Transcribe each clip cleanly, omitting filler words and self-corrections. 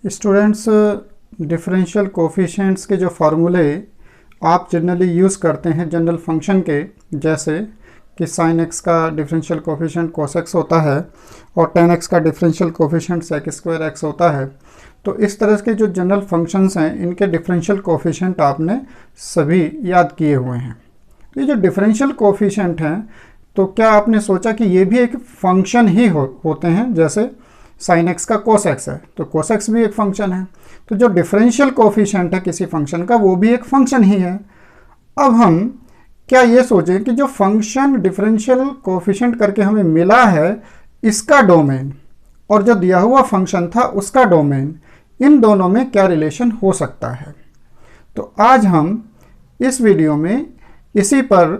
Students, differential coefficients के जो फार्मूले आप जनरली यूज़ करते हैं जनरल फंक्शन के, जैसे कि sin x का डिफरेंशियल कोफिशिएंट cos x होता है और tan x का differential coefficient sec square x होता है। तो इस तरह के जो जनरल फंक्शंस हैं, इनके डिफरेंशियल कोफिशिएंट आपने सभी याद किए हुए हैं। ये जो डिफरेंशियल कोफिशिएंट हैं, तो क्या आपने सोचा कि ये भी एक फंक्शन ही होते हैं? जैसे sin x का cos x है, तो cos x भी एक फंक्शन है। तो जो डिफरेंशियल कोफिशिएंट है किसी फंक्शन का, वो भी एक फंक्शन ही है। अब हम क्या ये सोचें कि जो फंक्शन डिफरेंशियल कोफिशिएंट करके हमें मिला है, इसका डोमेन और जो दिया हुआ फंक्शन था उसका डोमेन, इन दोनों में क्या रिलेशन हो सकता है। तो आज हम इस वीडियो में इसी पर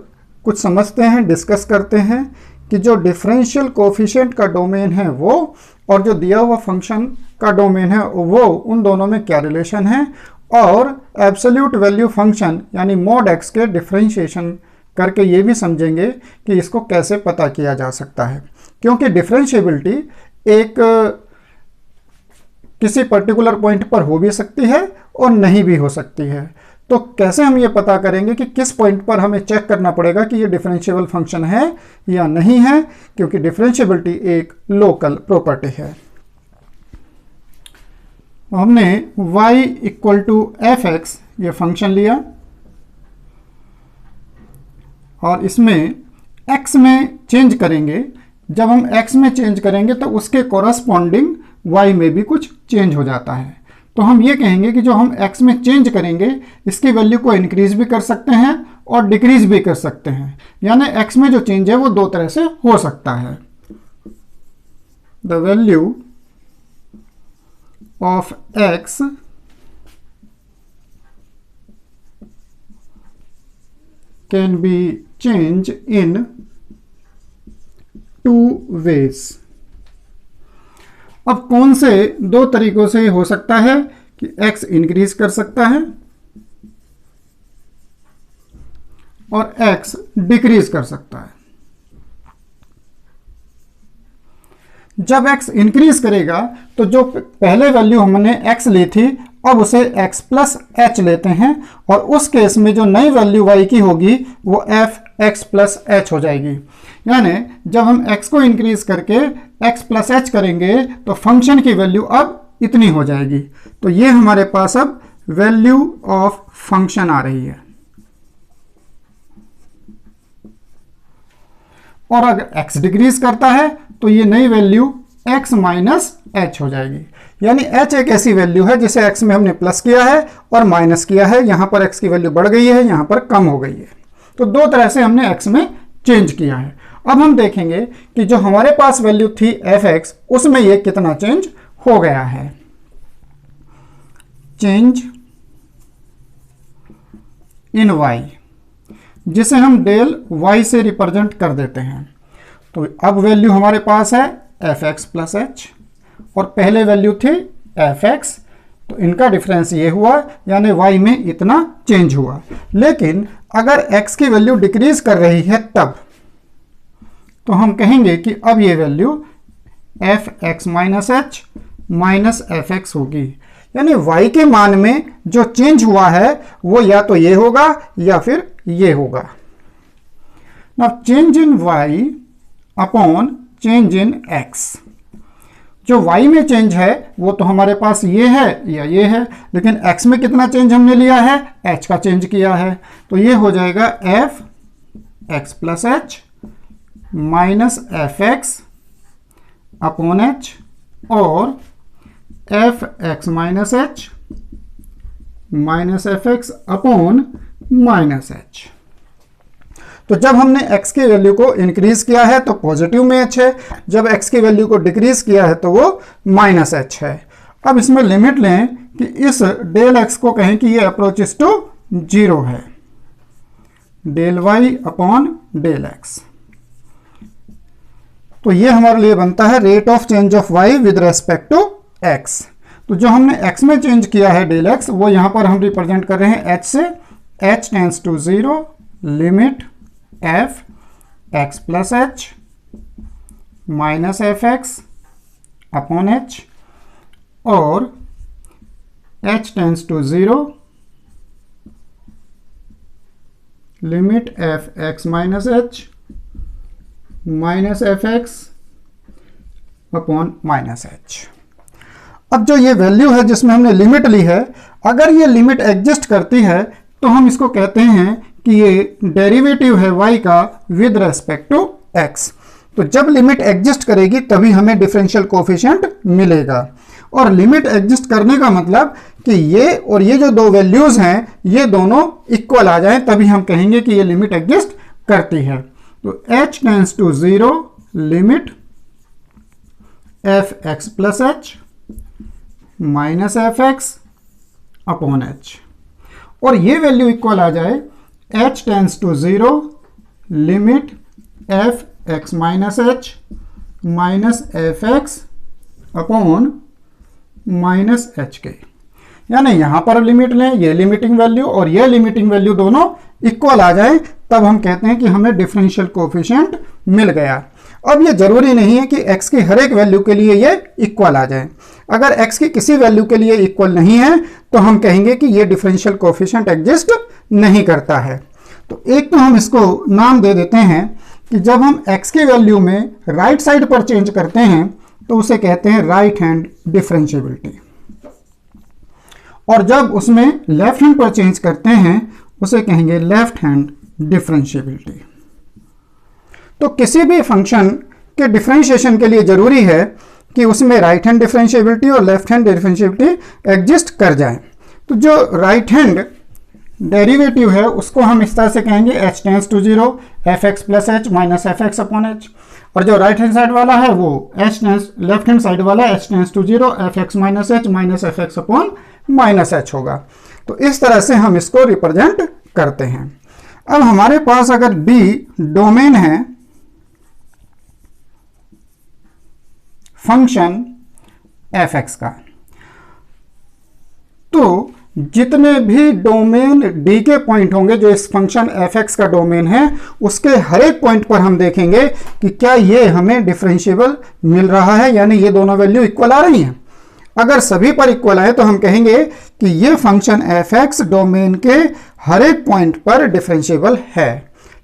कुछ समझते हैं, डिस्कस करते हैं कि जो डिफरेंशियल कोफिशिएंट का डोमेन है वो और जो दिया हुआ फंक्शन का डोमेन है वो, उन दोनों में क्या रिलेशन है, और एब्सोल्यूट वैल्यू फंक्शन यानी mod x के डिफरेंशिएशन करके ये भी समझेंगे कि इसको कैसे पता किया जा सकता है। क्योंकि डिफरेंशिएबिलिटी एक किसी पर्टिकुलर पॉइंट पर हो भी सकती है और नहीं भी हो सकती है। तो कैसे हम ये पता करेंगे कि किस पॉइंट पर हमें चेक करना पड़ेगा कि ये डिफरेंशिएबल फंक्शन है या नहीं है, क्योंकि डिफरेंशिएबिलिटी एक लोकल प्रॉपर्टी है। हमने y इक्वल टू fx ये फंक्शन लिया और इसमें x में चेंज करेंगे। जब हम x में चेंज करेंगे तो उसके कोरस्पॉन्डिंग y में भी कुछ चेंज हो जाता है। तो हम ये कहेंगे कि जो हम x में चेंज करेंगे, इसकी वैल्यू को इंक्रीज भी कर सकते हैं और डिक्रीज भी कर सकते हैं। यानी x में जो चेंज है वो दो तरह से हो सकता है। The value of x can be changed in two ways। अब कौन से दो तरीकों से हो सकता है कि x इंक्रीज कर सकता है और x डिक्रीज कर सकता है। जब x इंक्रीज करेगा तो जो पहले वैल्यू हमने x ली थी, अब उसे x प्लस h लेते हैं और उस केस में जो नई वैल्यू y की होगी वो f x प्लस h हो जाएगी। यानी जब हम x को इंक्रीज करके x प्लस h करेंगे तो फंक्शन की वैल्यू अब इतनी हो जाएगी। तो ये हमारे पास अब वैल्यू ऑफ फंक्शन आ रही है। और अगर x डिक्रीज करता है तो ये नई वैल्यू x माइनस h हो जाएगी। यानी h एक ऐसी वैल्यू है जिसे x में हमने प्लस किया है और माइनस किया है। यहां पर x की वैल्यू बढ़ गई है, यहां पर कम हो गई है। तो दो तरह से हमने x में चेंज किया है। अब हम देखेंगे कि जो हमारे पास वैल्यू थी fx, उसमें ये कितना चेंज हो गया है। चेंज इन y, जिसे हम डेल y से रिप्रेजेंट कर देते हैं। तो अब वैल्यू हमारे पास है fx प्लस h और पहले वैल्यू थी fx, तो इनका डिफरेंस ये हुआ, यानी y में इतना चेंज हुआ। लेकिन अगर x की वैल्यू डिक्रीज कर रही है तब तो हम कहेंगे कि अब ये value fx minus h minus fx होगी। यानी y के मान में जो चेंज हुआ है वो या तो ये होगा या फिर ये होगा। Now change in y upon change in x, जो y में चेंज है वो तो हमारे पास ये है या ये है, लेकिन x में कितना चेंज हमने लिया है, h का चेंज किया है। तो ये हो जाएगा f x plus h minus F X upon h और F x minus h minus F X upon minus h। तो जब हमने x की वैल्यू को इंक्रीज किया है तो पॉजिटिव में h है, जब x की वैल्यू को डिक्रीज किया है तो वो माइनस h है। अब इसमें लिमिट लें कि इस डेल x को कहें कि ये अप्रोचेस टू 0 है, del y upon del x। तो ये हमारे लिए बनता है rate of change of y with respect to x। तो जो हमने x में चेंज किया है डेल x, वो यहां पर हम रिप्रेजेंट कर रहे हैं h से, h tends to 0, limit f x plus h minus F X upon h और h tends to 0 limit f(x minus h) minus f(x) upon minus h। अब जो ये वैल्यू है जिसमें हमने लिमिट ली है, अगर ये लिमिट एग्जिस्ट करती है तो हम इसको कहते हैं कि ये डेरिवेटिव है y का विद रेस्पेक्ट टू x। तो जब लिमिट एग्जिस्ट करेगी तभी हमें डिफरेंशियल कोफिशिएंट मिलेगा। और लिमिट एग्जिस्ट करने का मतलब कि ये और ये जो दो वैल्यूज हैं ये दोनों इक्वल आ जाएं, तभी हम कहेंगे कि ये लिमिट एग्जिस्ट करती है। तो h tends to 0 limit f(x plus h) minus f(x) upon h, और ये वैल्यू इक्वल आ जाए h tends to 0 limit f(x minus h) minus f(x) upon minus h के। यानी यहां पर लिमिट लें, ये लिमिटिंग वैल्यू और ये लिमिटिंग वैल्यू दोनों इक्वल आ जाए, तब हम कहते हैं कि हमें डिफरेंशियल कोफिशिएंट मिल गया। अब ये जरूरी नहीं है कि x की हर एक वैल्यू के लिए ये इक्वल आ जाए। अगर x की किसी वैल्यू के लिए इक्वल नहीं है तो हम कहेंगे कि ये डिफरेंशियल कोफिशिएंट एग्जिस्ट नहीं करता है। तो एक तो हम इसको नाम दे देते हैं कि जब हम x की वैल्यू में राइट साइड पर चेंज करते हैं तो उसे कहते हैं राइट हैंड डिफरेंशिएबिलिटी, और जब उसमें लेफ्ट हैंड पर चेंज करते हैं उसे कहेंगे लेफ्ट हैंड डिफरेंशिएबिलिटी। तो किसी भी फंक्शन के डिफरेंशिएशन के लिए जरूरी है कि उसमें राइट हैंड डिफरेंशिएबिलिटी और लेफ्ट हैंड डिफरेंशिएबिलिटी एग्जिस्ट कर जाए। तो जो राइट हैंड डेरिवेटिव है उसको हम इस तरह से कहेंगे h tends to 0 f(x plus h) minus f(x) upon h, और जो राइट हैंड साइड वाला है वो लेफ्ट हैंड साइड वाला h tends to 0 f(x minus h) minus f(x) upon minus h होगा। तो इस तरह से हम इसको रिप्रेजेंट करते हैं। अब हमारे पास अगर D डोमेन है फंक्शन f(x) का, तो जितने भी डोमेन D के पॉइंट होंगे जो इस फंक्शन f(x) का डोमेन है, उसके हर एक पॉइंट पर हम देखेंगे कि क्या ये हमें डिफरेंशिएबल मिल रहा है, यानी ये दोनों वैल्यू इक्वल आ रही हैं। अगर सभी पर इक्वल आए तो हम कहेंगे कि ये फंक्शन f(x) डोमेन के हर एक पॉइंट पर डिफरेंशिएबल है।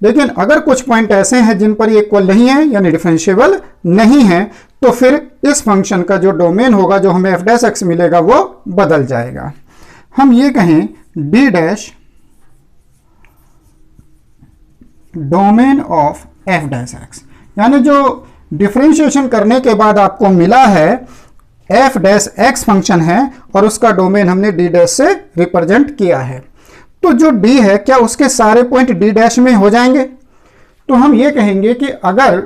लेकिन अगर कुछ पॉइंट ऐसे हैं जिन पर ये इक्वल नहीं है यानी डिफरेंशिएबल नहीं है, तो फिर इस फंक्शन का जो डोमेन होगा, जो हमें f(x) मिलेगा, वो बदल जाएगा। हम ये कहें D dash domain of f(x), यानी जो डिफरेंशिएशन करने के बाद आपको मिला है f(x) फंक्शन है और उसका डोमेन हमने D डैश से रिप्रेजेंट किया है। तो जो D है क्या उसके सारे पॉइंट D डैश में हो जाएंगे? तो हम ये कहेंगे कि अगर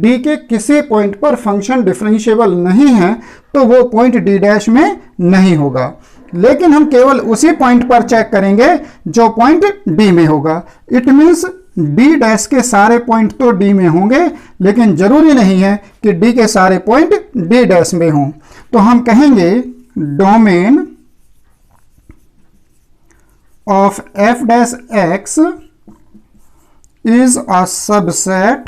D के किसी पॉइंट पर फंक्शन डिफरेंशिएबल नहीं है तो वो पॉइंट D डैश में नहीं होगा, लेकिन हम केवल उसी पॉइंट पर चेक करेंगे जो पॉइंट D में होगा। इट मीन्स D डैश के सारे पॉइंट तो D में होंगे, लेकिन जरूरी नहीं है कि D के सारे पॉइंट D डैश में हों। तो हम कहेंगे domain of f(x) is a subset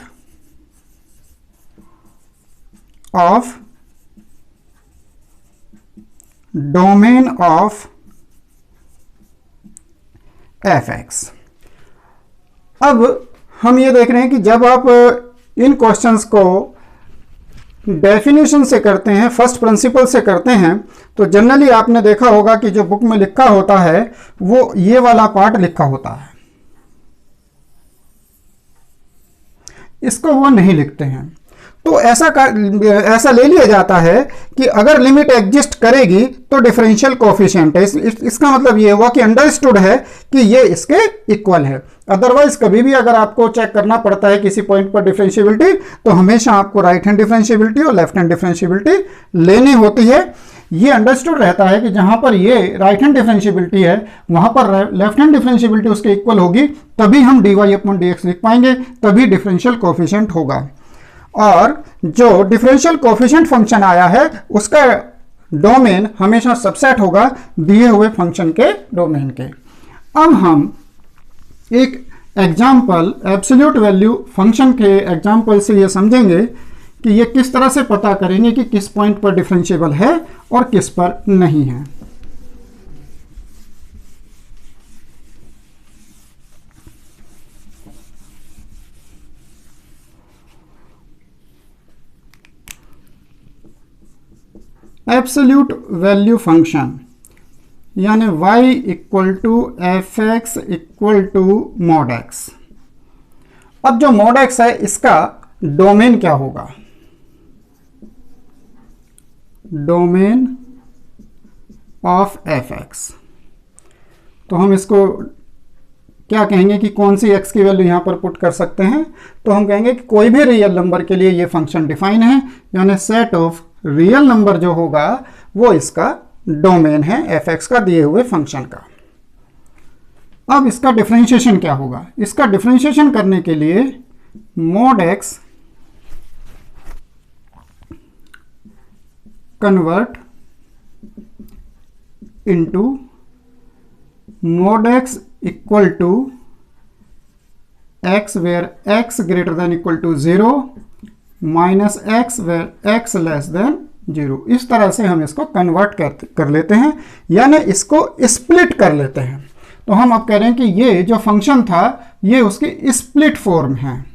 of domain of f(x). अब हम ये देख रहे हैं कि जब आप इन क्वेश्चंस को डेफिनेशन से करते हैं, फर्स्ट प्रिंसिपल से करते हैं, तो जनरली आपने देखा होगा कि जो बुक में लिखा होता है वो ये वाला पार्ट लिखा होता है, इसको वो नहीं लिखते हैं। तो ऐसा ले लिया जाता है कि अगर लिमिट एग्जिस्ट करेगी तो डिफरेंशियल कोफिशिएंट है। इसका मतलब ये हुआ कि अंडरस्टूड है कि ये इसके इक्वल है। अदरवाइज कभी भी अगर आपको चेक करना पड़ता है किसी पॉइंट पर डिफरेंशिएबिलिटी, तो हमेशा आपको राइट हैंड डिफरेंशिएबिलिटी और लेफ्ट हैंड डिफरेंशिएबिलिटी लेनी होती है। ये अंडरस्टूड रहता है कि जहां पर ये राइट हैंड डिफरेंशिएबिलिटी है वहां पर लेफ्ट हैंड डिफरेंशिएबिलिटी उसके इक्वल होगी, तभी हम dy/dx लिख पाएंगे, तभी डिफरेंशियल कोफिशिएंट होगा। और जो डिफरेंशियल कोफिशिएंट फंक्शन आया है उसका डोमेन हमेशा सबसेट होगा दिए हुए फंक्शन के डोमेन के। अब हम एक एग्जाम्पल एब्सोल्यूट वैल्यू फंक्शन के एग्जाम्पल से ये समझेंगे कि ये किस तरह से पता करेंगे कि किस पॉइंट पर डिफरेंशिएबल है और किस पर नहीं है। एब्सोल्यूट वैल्यू फंक्शन यानी y equal to F X equal to mod X. अब जो मॉड एक्स है इसका डोमेन क्या होगा? Domain of F X. तो हम इसको क्या कहेंगे कि कौन सी x की वैल्यू यहां पर पुट कर सकते हैं? तो हम कहेंगे कि कोई भी रियल नंबर के लिए ये फंक्शन डिफाइन है, यानी सेट ऑफ रियल नंबर जो होगा वो इसका डोमेन है एफ एक्स का दिए हुए फंक्शन का। अब इसका डिफरेंशिएशन क्या होगा? इसका डिफरेंशिएशन करने के लिए mod X convert into mod x equal to x where x greater than equal to 0 minus x where x less than 0। इस तरह से हम इसको कन्वर्ट कर लेते हैं, यानी इसको स्प्लिट कर लेते हैं। तो हम अब कह रहे हैं कि ये जो फंक्शन था ये उसकी स्प्लिट फॉर्म है,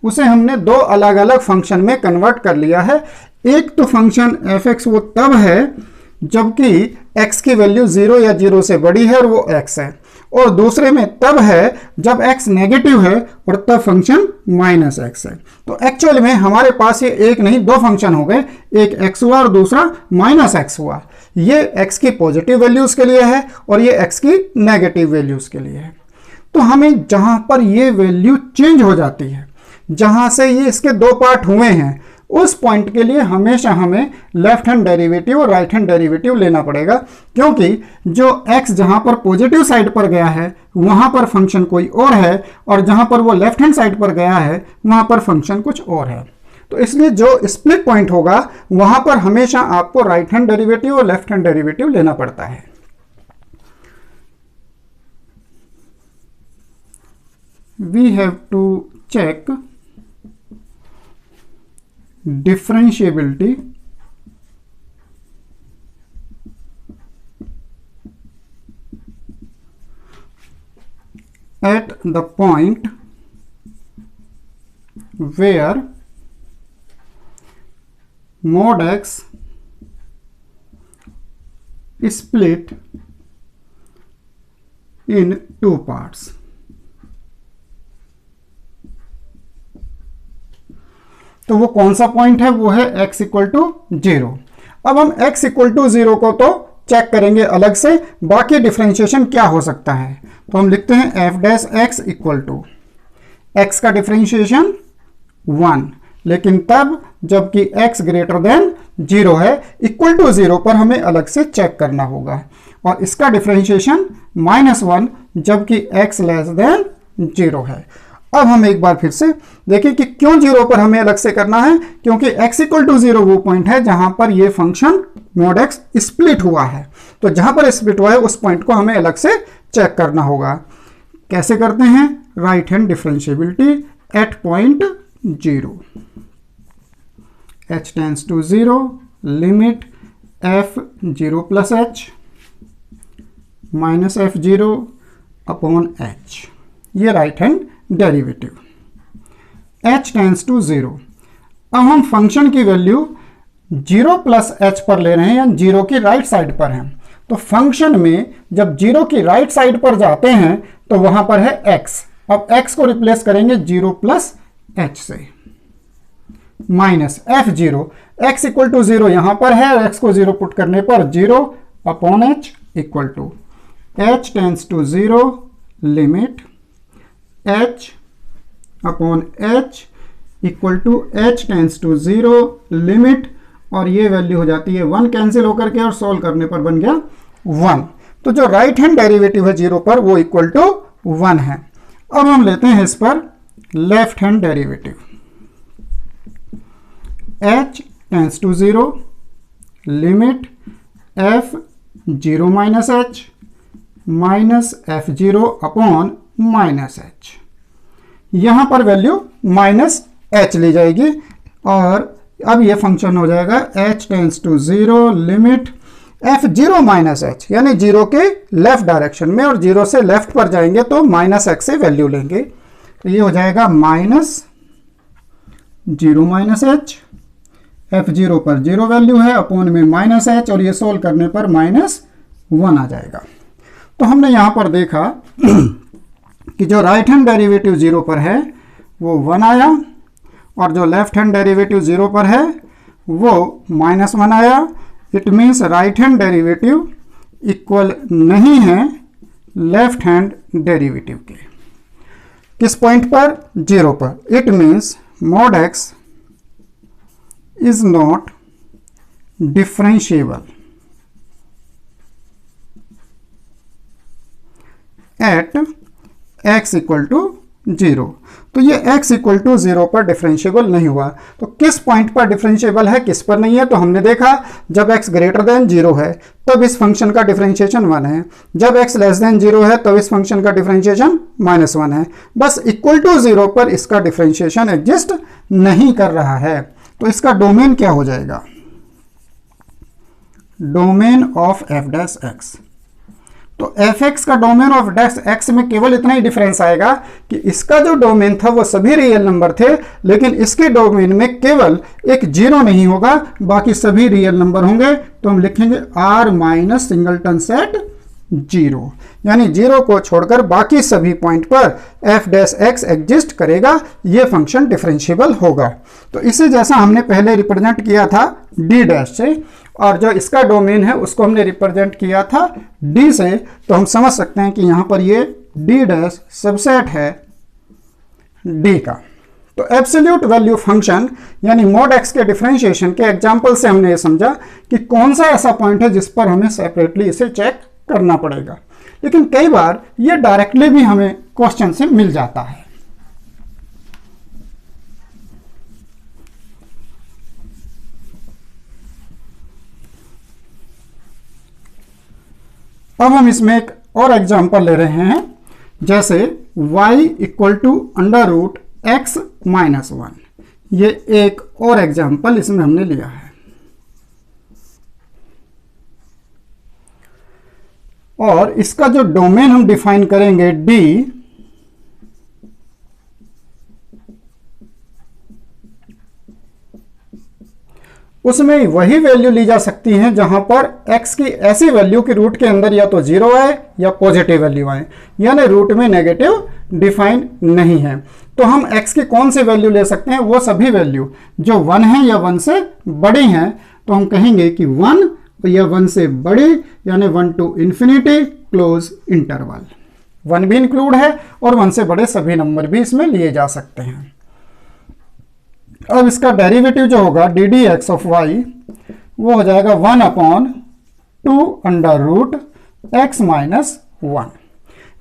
उसे हमने दो अलग अलग फंक्शन में कन्वर्ट कर लिया है। एक तो फंक्शन एफ एक्स वो तब है जबकि x की वैल्यू 0 या 0 से बड़ी है और वो x है, और दूसरे में तब है जब x नेगेटिव है और तब फंक्शन माइनस x है। तो एक्चुअल में हमारे पास ये एक नहीं दो फंक्शन हो गए, एक x हुआ और दूसरा माइनस x हुआ। ये x की पॉजिटिव वैल्यूज के लिए है और ये x की नेगेटिव वैल्यूज के लिए है। तो हमें जहां पर ये वैल्यू चेंज हो जाती है, जहां से ये इसके दो पार्ट हुए हैं, उस पॉइंट के लिए हमेशा हमें लेफ्ट हैंड डेरिवेटिव और राइट हैंड डेरिवेटिव लेना पड़ेगा, क्योंकि जो x जहां पर पॉजिटिव साइड पर गया है वहां पर फंक्शन कोई और है और जहां पर वो लेफ्ट हैंड साइड पर गया है वहां पर फंक्शन कुछ और है। तो इसलिए जो स्प्लिट पॉइंट होगा वहां पर हमेशा आपको राइट हैंड डेरिवेटिव और लेफ्ट हैंड डेरिवेटिव लेना पड़ता है। We have to check differentiability at the point where mod x is split in two parts। तो वो कौन सा पॉइंट है? वो है x इक्वल टू 0। अब हम x इक्वल टू 0 को तो चेक करेंगे अलग से, बाकी डिफरेंशिएशन क्या हो सकता है? तो हम लिखते हैं F dash X equal to X का डिफरेंशिएशन 1, लेकिन तब जबकि x ग्रेटर देन 0 है। इक्वल टू 0 पर हमें अलग से चेक करना होगा, और इसका डिफरेंशिएशन -1 जबकि x लेस देन 0 है। अब हम एक बार फिर से देखें कि क्यों 0 पर हमें अलग से करना है, क्योंकि x इक्वल टू 0 वो पॉइंट है जहां पर ये फंक्शन mod x स्प्लिट हुआ है। तो जहां पर स्प्लिट हुआ है उस पॉइंट को हमें अलग से चेक करना होगा। कैसे करते हैं? Right hand differentiability at point 0, h tends to 0, limit f0 plus h minus f0 upon h, ये right hand derivative. h tends to 0। अब हम फंक्शन की वैल्यू 0 प्लस h पर ले रहे हैं, यानी 0 की राइट साइड पर हैं। तो फंक्शन में जब 0 की राइट साइड पर जाते हैं तो वहां पर है x। अब x को रिप्लेस करेंगे 0 प्लस h से, minus f0। x equal to 0 यहां पर है, x को 0 पुट करने पर 0 upon h equal to h tends to 0, limit h upon h equal to h tends to 0, limit, और ये वैल्यू हो जाती है 1 कैंसिल होकर के और सॉल्व करने पर बन गया 1। तो जो राइट हैंड डेरिवेटिव है 0 पर वो इक्वल टू 1 है। अब हम लेते हैं इस पर left hand derivative. h tends to 0, limit f0 minus h minus f0 upon minus h। यहां पर वैल्यू माइनस h ली जाएगी और अब ये फंक्शन हो जाएगा h tends to 0, limit f0 minus h, यानी 0 के लेफ्ट डायरेक्शन में, और 0 से लेफ्ट पर जाएंगे तो माइनस x से वैल्यू लेंगे। तो ये हो जाएगा -0 माइनस h f0 पर 0 वैल्यू है, अपॉन में -h, और ये सोल्व करने पर -1 आ जाएगा। तो हमने यहाँ पर देखा कि जो राइट हैंड डेरिवेटिव 0 पर है वो 1 आया, और जो लेफ्ट हैंड डेरिवेटिव 0 पर है वो -1 आया। It means right hand derivative equal नहीं है लेफ्ट हैंड डेरिवेटिव के। किस पॉइंट पर? 0 पर। It means mod x is not differentiable at x equal to 0। तो ये x इक्वल टू 0 पर डिफरेंशिएबल नहीं हुआ। तो किस पॉइंट पर डिफरेंशिएबल है, किस पर नहीं है? तो हमने देखा जब x ग्रेटर देन 0 है तब इस फंक्शन का डिफरेंशिएशन 1 है, जब x लेस देन 0 है तब इस फंक्शन का डिफरेंशिएशन -1 है। बस इक्वल टू 0 पर इसका डिफरेंशिएशन एग्जिस्ट नहीं कर रहा है। तो इसका डोमेन क्या हो जाएगा? Domain of f dash x। तो fx का डोमेन ऑफ डैश x में केवल इतना ही डिफरेंस आएगा कि इसका जो डोमेन था वो सभी रियल नंबर थे, लेकिन इसके डोमेन में केवल एक 0 नहीं होगा, बाकी सभी रियल नंबर होंगे। तो हम लिखेंगे r माइनस सिंगलटन सेट 0, यानी 0 को छोड़कर बाकी सभी पॉइंट पर f डैश x एग्जिस्ट करेगा, ये फंक्शन डिफरेंशिएबल होगा। तो इसे जैसा हमने पहले रिप्रेजेंट किया था d डैश से, और जो इसका डोमेन है उसको हमने रिप्रेजेंट किया था d से, तो हम समझ सकते हैं कि यहां पर ये d डैश सबसेट है d का। तो एब्सोल्यूट वैल्यू फंक्शन यानी mod x के डिफरेंशिएशन के एग्जांपल से हमने ये समझा कि कौन सा ऐसा पॉइंट है जिस पर हमें सेपरेटली इसे चेक करना पड़ेगा। लेकिन कई बार ये डायरेक्टली भी हमें क्वेश्चन से मिल जाता है। अब हम इसमें एक और एग्जांपल ले रहे हैं, जैसे y इक्वल टू √x - 1। ये एक और एग्जांपल इसमें हमने लिया है। और इसका जो डोमेन हम डिफाइन करेंगे D, उसमें वही वैल्यू ली जा सकती है जहां पर x की ऐसी वैल्यू की रूट के अंदर या तो 0 आए या पॉजिटिव वैल्यू आए, यानी रूट में नेगेटिव डिफाइन नहीं है। तो हम x की कौन सी वैल्यू ले सकते हैं? वो सभी वैल्यू जो 1 है या 1 से बड़ी हैं। तो हम कहेंगे कि 1 या 1 से बड़ी, यानी 1 टू इन्फिनिटी क्लोज इंटरवल। 1 भी इंक्लूड है और 1 से बड़े सभी नंबर भी इसमें लिए जा सकते हैं। अब इसका डेरिवेटिव जो होगा D D X of Y वो हो जाएगा 1/2 √x - 1।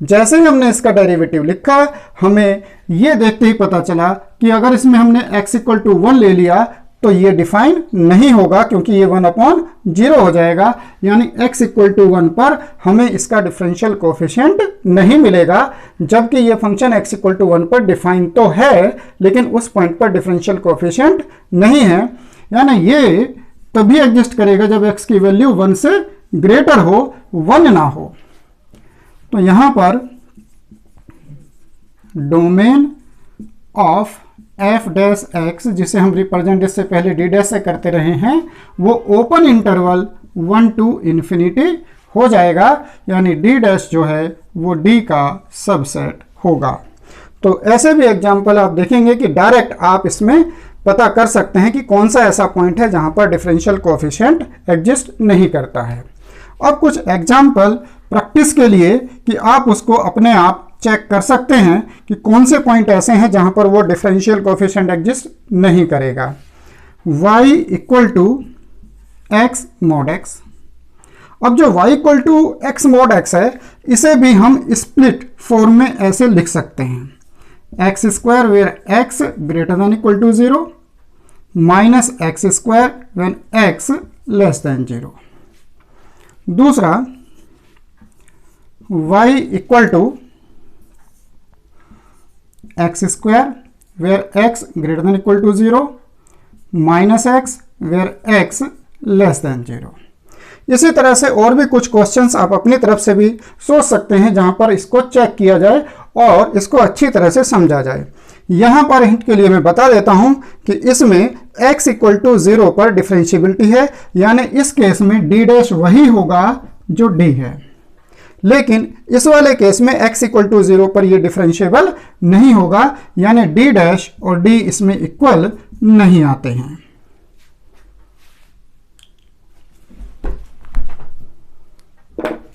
जैसे ही हमने इसका डेरिवेटिव लिखा, हमें यह देखते ही पता चला कि अगर इसमें हमने x इक्वल टू 1 ले लिया तो ये डिफाइन नहीं होगा, क्योंकि ये 1/0 हो जाएगा, यानी x इक्वल टू 1 पर हमें इसका डिफरेंशियल कोफिशिएंट नहीं मिलेगा, जबकि ये फंक्शन x इक्वल टू 1 पर डिफाइन तो है लेकिन उस पॉइंट पर डिफरेंशियल कोफिशिएंट नहीं है। यानी ये तभी एग्जिस्ट करेगा जब x की वैल्यू 1 से ग्रेटर हो, 1 ना हो। तो यहां पर domain of f dash x, जिसे हम रिप्रेजेंट इससे पहले d डैश से करते रहे हैं, वो ओपन इंटरवल 1 टू इन्फिनिटी हो जाएगा, यानी d डैश जो है वो d का सबसेट होगा। तो ऐसे भी एग्जाम्पल आप देखेंगे कि डायरेक्ट आप इसमें पता कर सकते हैं कि कौन सा ऐसा पॉइंट है जहां पर डिफरेंशियल कोएफिशिएंट एग्जिस्ट नहीं करता है। अब कुछ एग्जाम्पल प्रैक्टिस के लिए कि आप उसको अपने आप चेक कर सकते हैं कि कौन से पॉइंट ऐसे हैं जहां पर वो डिफरेंशियल कोएफिशिएंट एग्जिस्ट नहीं करेगा। y equal to x mod x। अब जो y equal to x mod x है, इसे भी हम स्प्लिट फॉर्म में ऐसे लिख सकते हैं, x² where x greater than equal to 0 minus x² when x less than 0। दूसरा y equal to x² where x greater than equal to 0 minus x where x less than 0। इसी तरह से और भी कुछ क्वेश्चंस आप अपनी तरफ से भी सोच सकते हैं जहां पर इसको चेक किया जाए और इसको अच्छी तरह से समझा जाए। यहां पर हिंट के लिए मैं बता देता हूं कि इसमें x इक्वल टू 0 पर डिफरेंशिएबिलिटी है, यानी इस केस में d डैश वही होगा जो d है। लेकिन इस वाले केस में x इक्वल टू 0 पर यह डिफरेंशिएबल नहीं होगा, यानी d डैश और d इसमें इक्वल नहीं आते हैं।